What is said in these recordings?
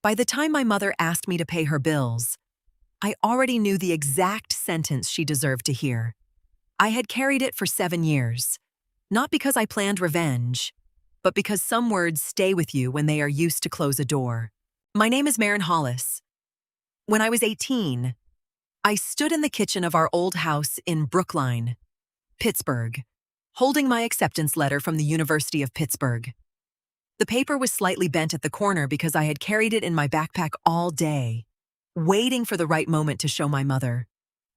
By the time my mother asked me to pay her bills, I already knew the exact sentence she deserved to hear. I had carried it for 7 years, not because I planned revenge, but because some words stay with you when they are used to close a door. My name is Maren Hollis. When I was 18, I stood in the kitchen of our old house in Brookline, Pittsburgh, holding my acceptance letter from the University of Pittsburgh. The paper was slightly bent at the corner because I had carried it in my backpack all day, waiting for the right moment to show my mother.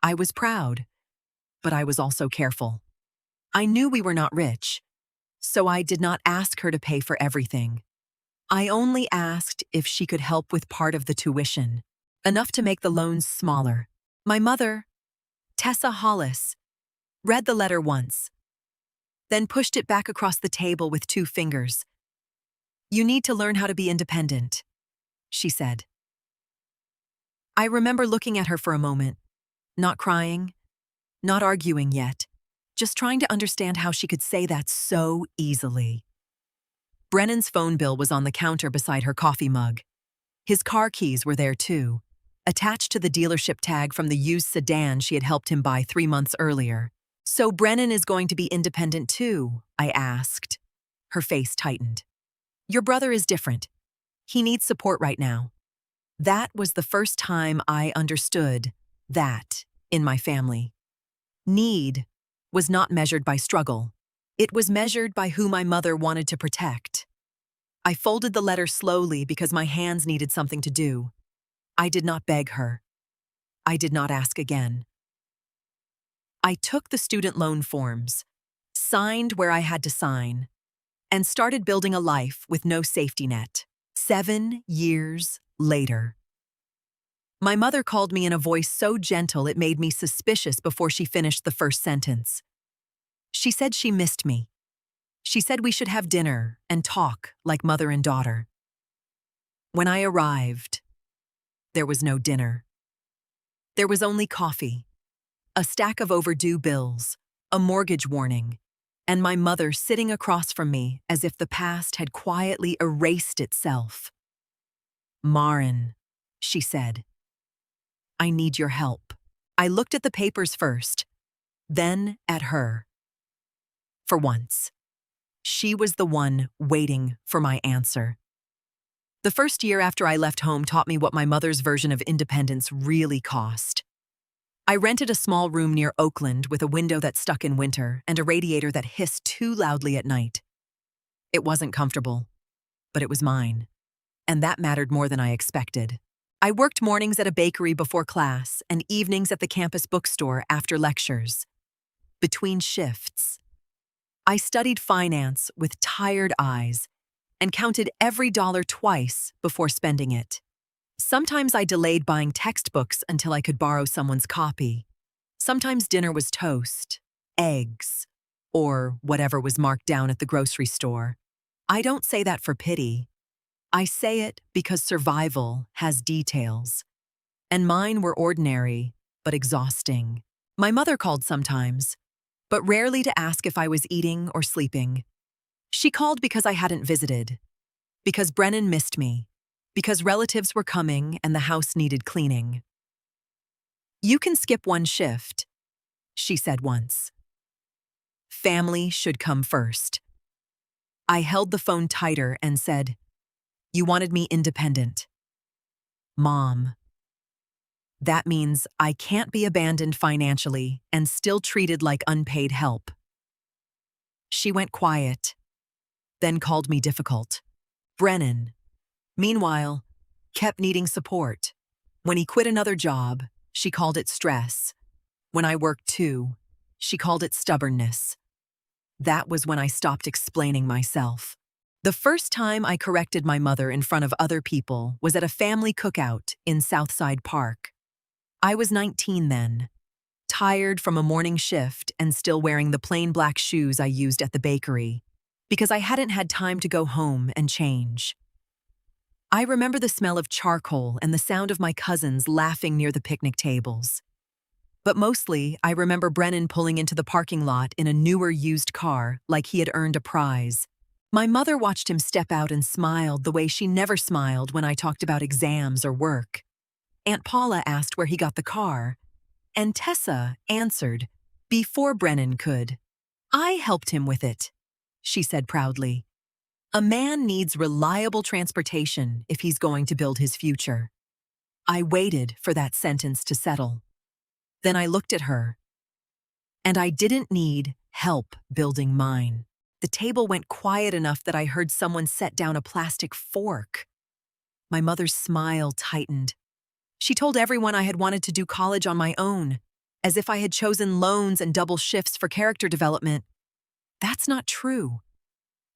I was proud, but I was also careful. I knew we were not rich, so I did not ask her to pay for everything. I only asked if she could help with part of the tuition, enough to make the loans smaller. My mother, Tessa Hollis, read the letter once, then pushed it back across the table with 2 fingers. "You need to learn how to be independent," she said. I remember looking at her for a moment, not crying, not arguing yet, just trying to understand how she could say that so easily. Brennan's phone bill was on the counter beside her coffee mug. His car keys were there too, attached to the dealership tag from the used sedan she had helped him buy 3 months earlier. "So Brennan is going to be independent too?" I asked. Her face tightened. "Your brother is different. He needs support right now." That was the first time I understood that in my family. Need was not measured by struggle. It was measured by who my mother wanted to protect. I folded the letter slowly because my hands needed something to do. I did not beg her. I did not ask again. I took the student loan forms, signed where I had to sign, and started building a life with no safety net. 7 years later. My mother called me in a voice so gentle it made me suspicious before she finished the first sentence. She said she missed me. She said we should have dinner and talk like mother and daughter. When I arrived, there was no dinner. There was only coffee, a stack of overdue bills, a mortgage warning, and my mother sitting across from me as if the past had quietly erased itself. "Maren," she said, "I need your help." I looked at the papers first, then at her. For once, she was the one waiting for my answer. The first year after I left home taught me what my mother's version of independence really cost. I rented a small room near Oakland with a window that stuck in winter and a radiator that hissed too loudly at night. It wasn't comfortable, but it was mine, and that mattered more than I expected. I worked mornings at a bakery before class and evenings at the campus bookstore after lectures. Between shifts, I studied finance with tired eyes and counted every dollar twice before spending it. Sometimes I delayed buying textbooks until I could borrow someone's copy. Sometimes dinner was toast, eggs, or whatever was marked down at the grocery store. I don't say that for pity. I say it because survival has details, and mine were ordinary but exhausting. My mother called sometimes, but rarely to ask if I was eating or sleeping. She called because I hadn't visited, because Brennan missed me, because relatives were coming and the house needed cleaning. "You can skip one shift," she said once. "Family should come first." I held the phone tighter and said, "You wanted me independent." "Mom, that means I can't be abandoned financially and still treated like unpaid help." She went quiet, then called me difficult. Brennan, meanwhile, kept needing support. When he quit another job, she called it stress. When I worked too, she called it stubbornness. That was when I stopped explaining myself. The first time I corrected my mother in front of other people was at a family cookout in Southside Park. I was 19 then, tired from a morning shift and still wearing the plain black shoes I used at the bakery, because I hadn't had time to go home and change. I remember the smell of charcoal and the sound of my cousins laughing near the picnic tables. But mostly, I remember Brennan pulling into the parking lot in a newer used car like he had earned a prize. My mother watched him step out and smiled the way she never smiled when I talked about exams or work. Aunt Paula asked where he got the car, and Tessa answered before Brennan could. I helped him with it, she said proudly. A man needs reliable transportation if he's going to build his future. I waited for that sentence to settle. Then I looked at her. And I didn't need help building mine. The table went quiet enough that I heard someone set down a plastic fork. My mother's smile tightened. She told everyone I had wanted to do college on my own, as if I had chosen loans and double shifts for character development. That's not true.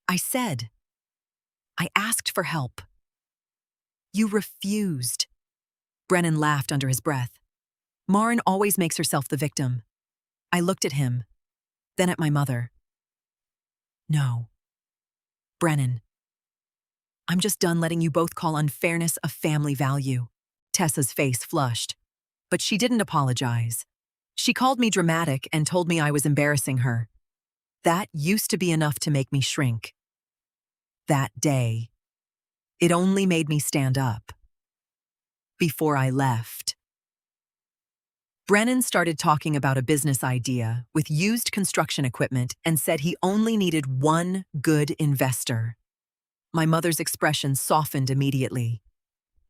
I said. I asked for help. You refused. Brennan laughed under his breath. Maren always makes herself the victim. I looked at him, then at my mother. No. Brennan. I'm just done letting you both call unfairness a family value. Tessa's face flushed, but she didn't apologize. She called me dramatic and told me I was embarrassing her. That used to be enough to make me shrink. That day, it only made me stand up. Before I left, Brennan started talking about a business idea with used construction equipment and said he only needed one good investor. My mother's expression softened immediately,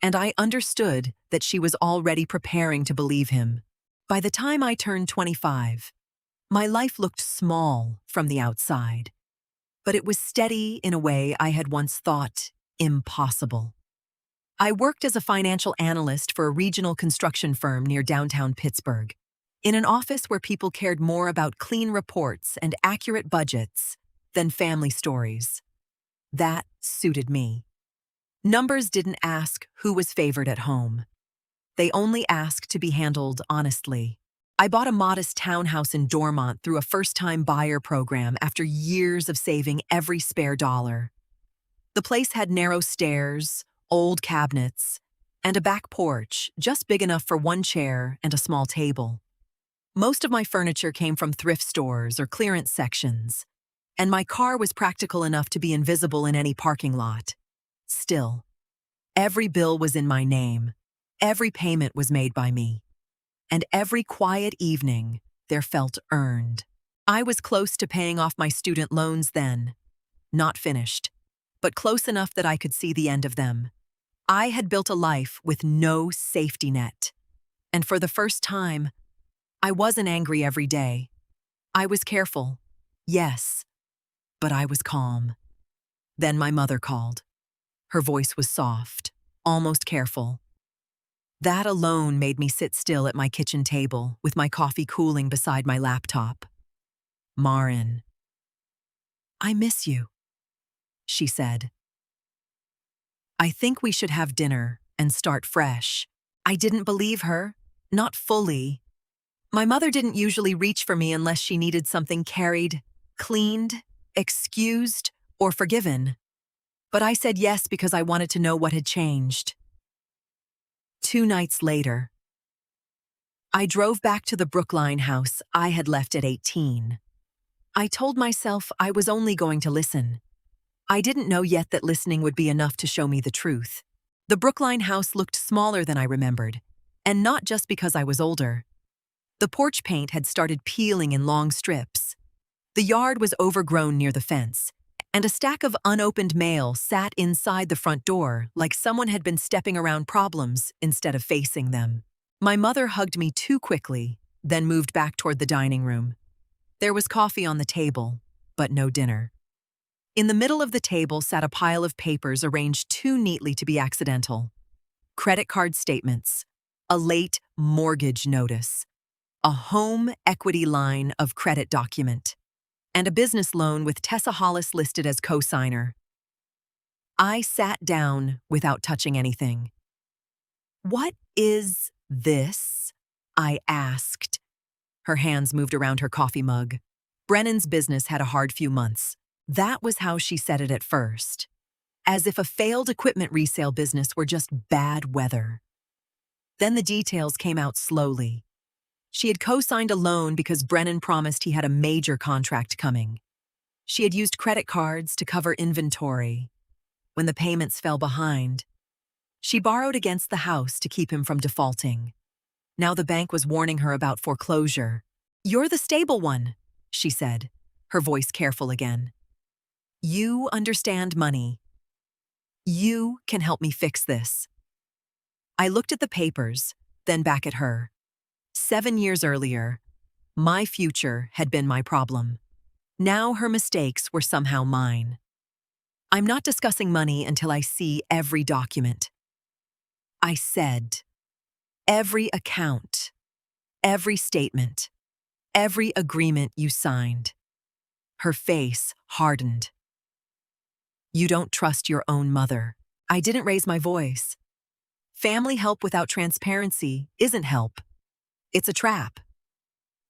and I understood that she was already preparing to believe him. By the time I turned 25, my life looked small from the outside, but it was steady in a way I had once thought impossible. I worked as a financial analyst for a regional construction firm near downtown Pittsburgh, in an office where people cared more about clean reports and accurate budgets than family stories. That suited me. Numbers didn't ask who was favored at home. They only asked to be handled honestly. I bought a modest townhouse in Dormont through a first-time buyer program after years of saving every spare dollar. The place had narrow stairs, old cabinets, and a back porch just big enough for one chair and a small table. Most of my furniture came from thrift stores or clearance sections, and my car was practical enough to be invisible in any parking lot. Still, every bill was in my name, every payment was made by me, and every quiet evening there felt earned. I was close to paying off my student loans then, not finished, but close enough that I could see the end of them. I had built a life with no safety net, and for the first time, I wasn't angry every day. I was careful, yes, but I was calm. Then my mother called. Her voice was soft, almost careful. That alone made me sit still at my kitchen table with my coffee cooling beside my laptop. Maren. I miss you, she said. I think we should have dinner and start fresh. I didn't believe her, not fully. My mother didn't usually reach for me unless she needed something carried, cleaned, excused, or forgiven. But I said yes because I wanted to know what had changed. 2 nights later, I drove back to the Brookline house I had left at 18. I told myself I was only going to listen. I didn't know yet that listening would be enough to show me the truth. The Brookline house looked smaller than I remembered, and not just because I was older. The porch paint had started peeling in long strips. The yard was overgrown near the fence, and a stack of unopened mail sat inside the front door like someone had been stepping around problems instead of facing them. My mother hugged me too quickly, then moved back toward the dining room. There was coffee on the table, but no dinner. In the middle of the table sat a pile of papers arranged too neatly to be accidental. Credit card statements, a late mortgage notice, a home equity line of credit document, and a business loan with Tessa Hollis listed as co-signer. I sat down without touching anything. What is this? I asked. Her hands moved around her coffee mug. Brennan's business had a hard few months. That was how she said it at first, as if a failed equipment resale business were just bad weather. Then the details came out slowly. She had co-signed a loan because Brennan promised he had a major contract coming. She had used credit cards to cover inventory. When the payments fell behind, she borrowed against the house to keep him from defaulting. Now the bank was warning her about foreclosure. "You're the stable one," she said, her voice careful again. "You understand money. You can help me fix this." I looked at the papers, then back at her. 7 years earlier, my future had been my problem. Now her mistakes were somehow mine. "I'm not discussing money until I see every document," I said. "Every account, every statement, every agreement you signed." Her face hardened. "You don't trust your own mother." I didn't raise my voice. Family help without transparency isn't help. It's a trap.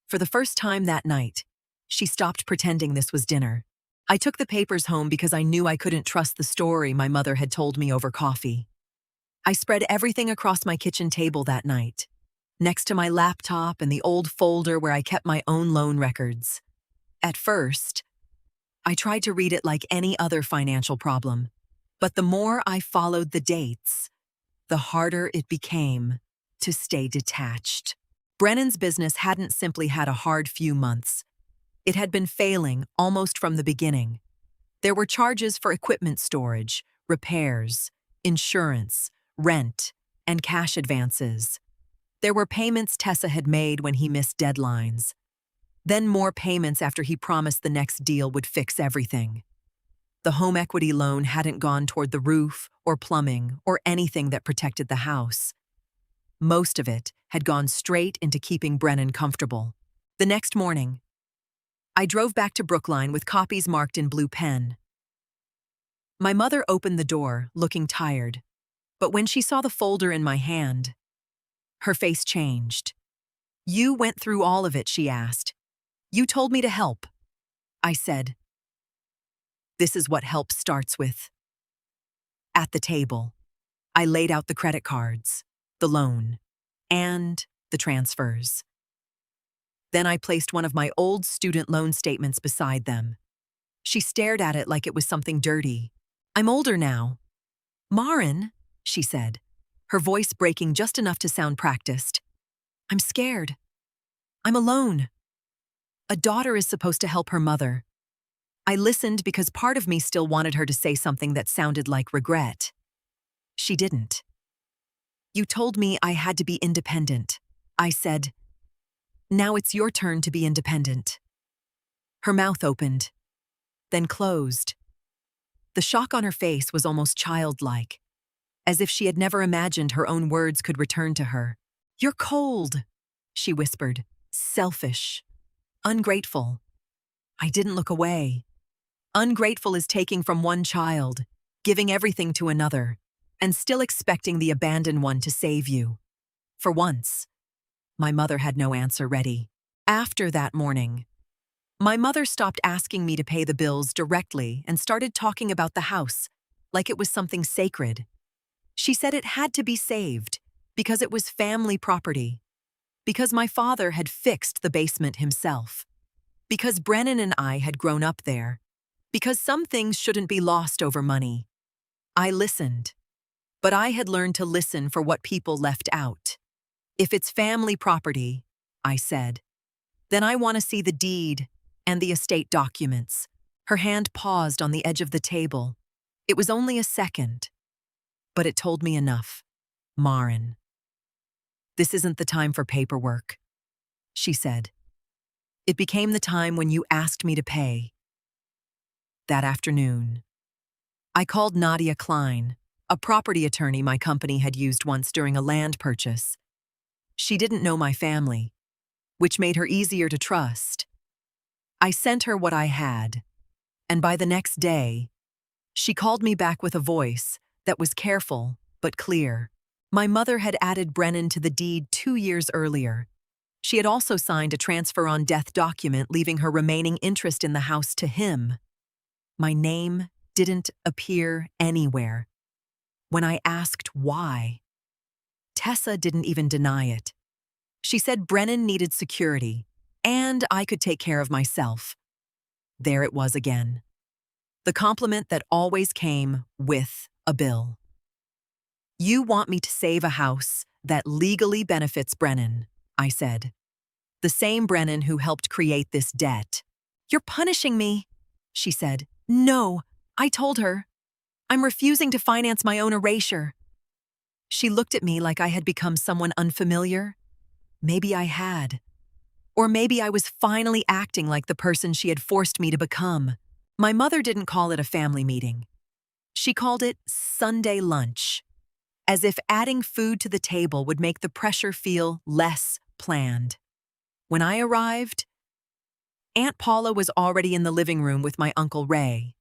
For the first time that night, she stopped pretending this was dinner. I took the papers home because I knew I couldn't trust the story my mother had told me over coffee. I spread everything across my kitchen table that night, next to my laptop and the old folder where I kept my own loan records. At first, I tried to read it like any other financial problem, but the more I followed the dates, the harder it became to stay detached. Brennan's business hadn't simply had a hard few months. It had been failing almost from the beginning. There were charges for equipment storage, repairs, insurance, rent, and cash advances. There were payments Tessa had made when he missed deadlines. Then more payments after he promised the next deal would fix everything. The home equity loan hadn't gone toward the roof or plumbing or anything that protected the house. Most of it had gone straight into keeping Brennan comfortable. The next morning, I drove back to Brookline with copies marked in blue pen. My mother opened the door, looking tired, but when she saw the folder in my hand, her face changed. "You went through all of it," she asked. "You told me to help." I said, "This is what help starts with." At the table, I laid out the credit cards, the loan, and the transfers. Then I placed one of my old student loan statements beside them. She stared at it like it was something dirty. "I'm older now." "Marin," she said, her voice breaking just enough to sound practiced. "I'm scared. I'm alone. A daughter is supposed to help her mother." I listened because part of me still wanted her to say something that sounded like regret. She didn't. "You told me I had to be independent," I said. "Now it's your turn to be independent." Her mouth opened, then closed. The shock on her face was almost childlike, as if she had never imagined her own words could return to her. "You're cold," she whispered. "Selfish. Ungrateful." I didn't look away. Ungrateful is taking from one child, giving everything to another, and still expecting the abandoned one to save you. For once, my mother had no answer ready. After that morning, my mother stopped asking me to pay the bills directly and started talking about the house like it was something sacred. She said it had to be saved because it was family property, because my father had fixed the basement himself, because Brennan and I had grown up there, because some things shouldn't be lost over money. I listened, but I had learned to listen for what people left out. "If it's family property," I said, "then I want to see the deed and the estate documents." Her hand paused on the edge of the table. It was only a second, but it told me enough. "Marin, this isn't the time for paperwork," she said. "It became the time when you asked me to pay." That afternoon, I called Nadia Klein, a property attorney my company had used once during a land purchase. She didn't know my family, which made her easier to trust. I sent her what I had, and by the next day, she called me back with a voice that was careful but clear. My mother had added Brennan to the deed 2 years earlier. She had also signed a transfer on death document leaving her remaining interest in the house to him. My name didn't appear anywhere. When I asked why, Tessa didn't even deny it. She said Brennan needed security, and I could take care of myself. There it was again. The compliment that always came with a bill. "You want me to save a house that legally benefits Brennan," I said. "The same Brennan who helped create this debt." "You're punishing me," she said. "No," I told her. "I'm refusing to finance my own erasure." She looked at me like I had become someone unfamiliar. Maybe I had. Or maybe I was finally acting like the person she had forced me to become. My mother didn't call it a family meeting. She called it Sunday lunch, as if adding food to the table would make the pressure feel less planned. When I arrived, Aunt Paula was already in the living room with my Uncle Ray,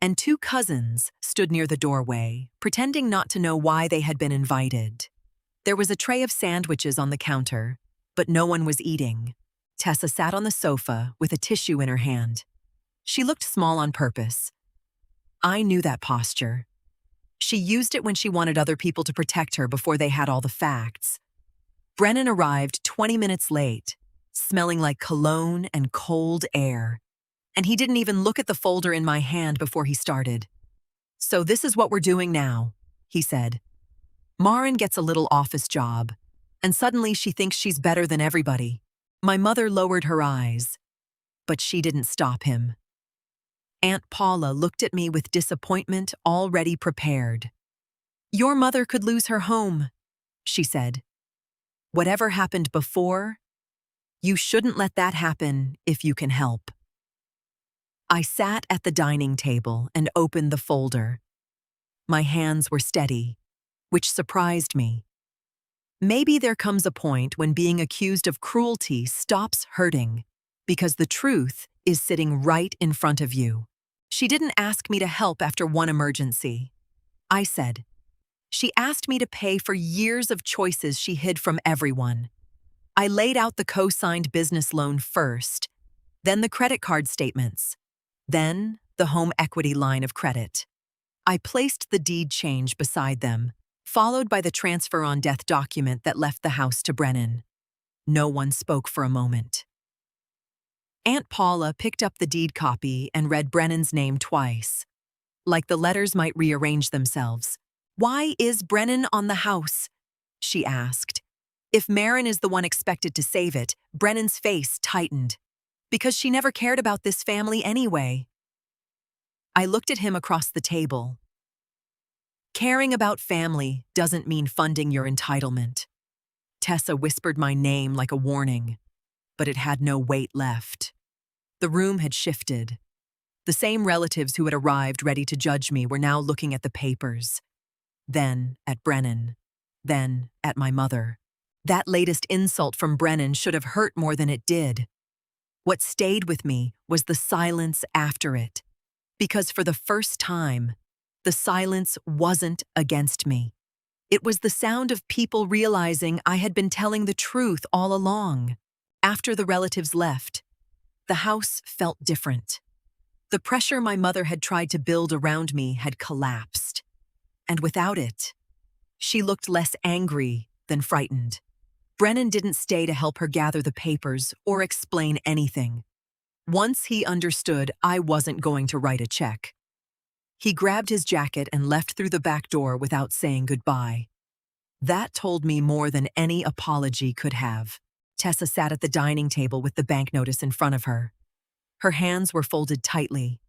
and two cousins stood near the doorway, pretending not to know why they had been invited. There was a tray of sandwiches on the counter, but no one was eating. Tessa sat on the sofa with a tissue in her hand. She looked small on purpose. I knew that posture. She used it when she wanted other people to protect her before they had all the facts. Brennan arrived 20 minutes late, smelling like cologne and cold air, and he didn't even look at the folder in my hand before he started. "So this is what we're doing now," he said. "Marin gets a little office job, and suddenly she thinks she's better than everybody." My mother lowered her eyes, but she didn't stop him. Aunt Paula looked at me with disappointment already prepared. "Your mother could lose her home," she said. "Whatever happened before, you shouldn't let that happen if you can help." I sat at the dining table and opened the folder. My hands were steady, which surprised me. Maybe there comes a point when being accused of cruelty stops hurting, because the truth is sitting right in front of you. She didn't ask me to help after one emergency. I said. She asked me to pay for years of choices she hid from everyone. I laid out the co-signed business loan first, then the credit card statements, then the home equity line of credit. I placed the deed change beside them, followed by the transfer on death document that left the house to Brennan. No one spoke for a moment. Aunt Paula picked up the deed copy and read Brennan's name twice, like the letters might rearrange themselves. "Why is Brennan on the house?" she asked. If Marin is the one expected to save it, Brennan's face tightened. Because she never cared about this family anyway. I looked at him across the table. Caring about family doesn't mean funding your entitlement. Tessa whispered my name like a warning, but it had no weight left. The room had shifted. The same relatives who had arrived ready to judge me were now looking at the papers. Then at Brennan. Then at my mother. That latest insult from Brennan should have hurt more than it did. What stayed with me was the silence after it. Because for the first time, the silence wasn't against me. It was the sound of people realizing I had been telling the truth all along. After the relatives left, the house felt different. The pressure my mother had tried to build around me had collapsed. And without it, she looked less angry than frightened. Brennan didn't stay to help her gather the papers or explain anything. Once he understood I wasn't going to write a check. He grabbed his jacket and left through the back door without saying goodbye. That told me more than any apology could have. Tessa sat at the dining table with the bank notice in front of her. Her hands were folded tightly.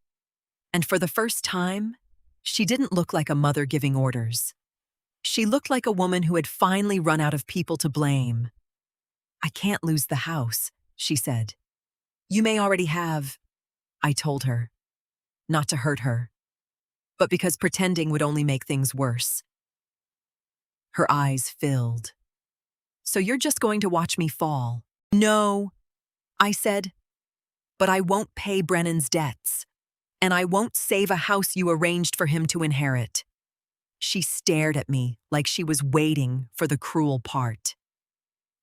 And for the first time, she didn't look like a mother giving orders. She looked like a woman who had finally run out of people to blame. "I can't lose the house," she said. "You may already have," I told her. Not to hurt her, but because pretending would only make things worse. Her eyes filled. "So you're just going to watch me fall?" "No," I said. "But I won't pay Brennan's debts, and I won't save a house you arranged for him to inherit." She stared at me like she was waiting for the cruel part.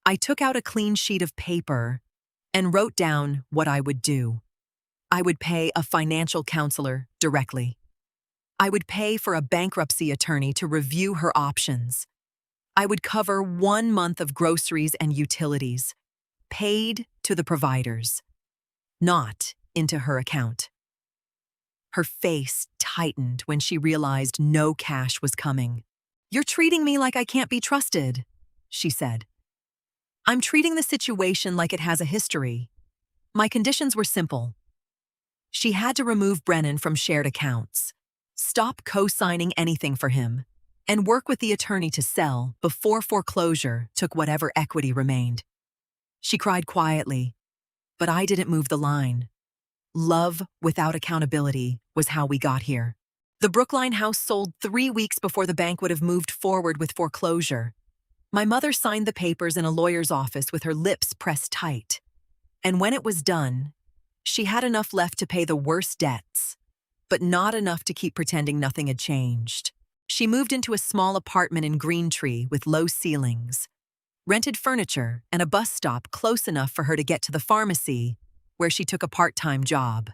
I took out a clean sheet of paper and wrote down what I would do. I would pay a financial counselor directly. I would pay for a bankruptcy attorney to review her options. I would cover 1 month of groceries and utilities, paid to the providers. Not into her account. Her face tightened when she realized no cash was coming. "You're treating me like I can't be trusted," she said. "I'm treating the situation like it has a history. My conditions were simple. She had to remove Brennan from shared accounts, stop co-signing anything for him, and work with the attorney to sell before foreclosure took whatever equity remained." She cried quietly, but I didn't move the line. Love without accountability was how we got here. The Brookline house sold 3 weeks before the bank would have moved forward with foreclosure. My mother signed the papers in a lawyer's office with her lips pressed tight. And when it was done, she had enough left to pay the worst debts, but not enough to keep pretending nothing had changed. She moved into a small apartment in Greentree with low ceilings, rented furniture and a bus stop close enough for her to get to the pharmacy, where she took a part-time job.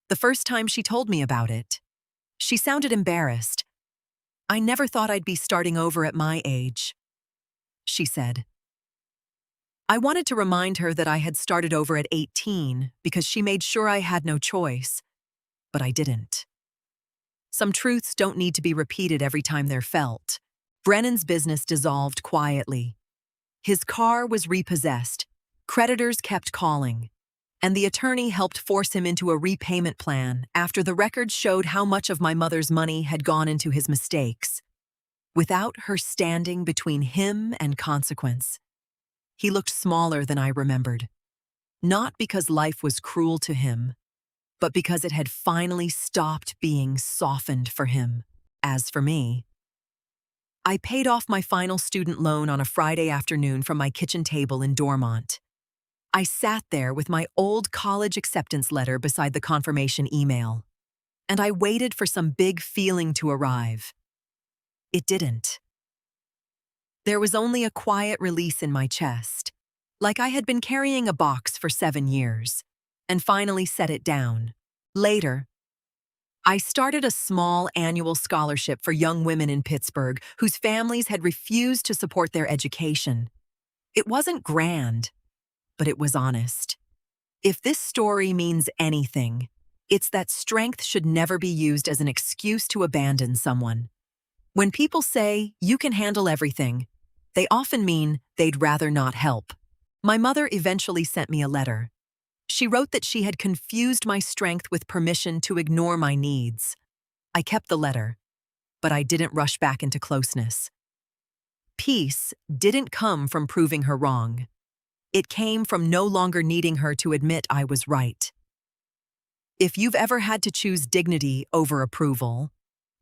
The first time she told me about it, she sounded embarrassed. "I never thought I'd be starting over at my age," she said. I wanted to remind her that I had started over at 18 because she made sure I had no choice, but I didn't. Some truths don't need to be repeated every time they're felt. Brennan's business dissolved quietly. His car was repossessed, creditors kept calling, and the attorney helped force him into a repayment plan after the records showed how much of my mother's money had gone into his mistakes. Without her standing between him and consequence, he looked smaller than I remembered. Not because life was cruel to him, but because it had finally stopped being softened for him. As for me, I paid off my final student loan on a Friday afternoon from my kitchen table in Dormont. I sat there with my old college acceptance letter beside the confirmation email, and I waited for some big feeling to arrive. It didn't. There was only a quiet release in my chest, like I had been carrying a box for 7 years, and finally set it down. Later, I started a small annual scholarship for young women in Pittsburgh whose families had refused to support their education. It wasn't grand, but it was honest. If this story means anything, it's that strength should never be used as an excuse to abandon someone. When people say, "You can handle everything," they often mean they'd rather not help. My mother eventually sent me a letter. She wrote that she had confused my strength with permission to ignore my needs. I kept the letter, but I didn't rush back into closeness. Peace didn't come from proving her wrong. It came from no longer needing her to admit I was right. If you've ever had to choose dignity over approval,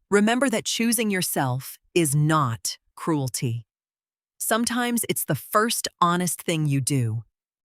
remember that choosing yourself is not cruelty. Sometimes it's the first honest thing you do.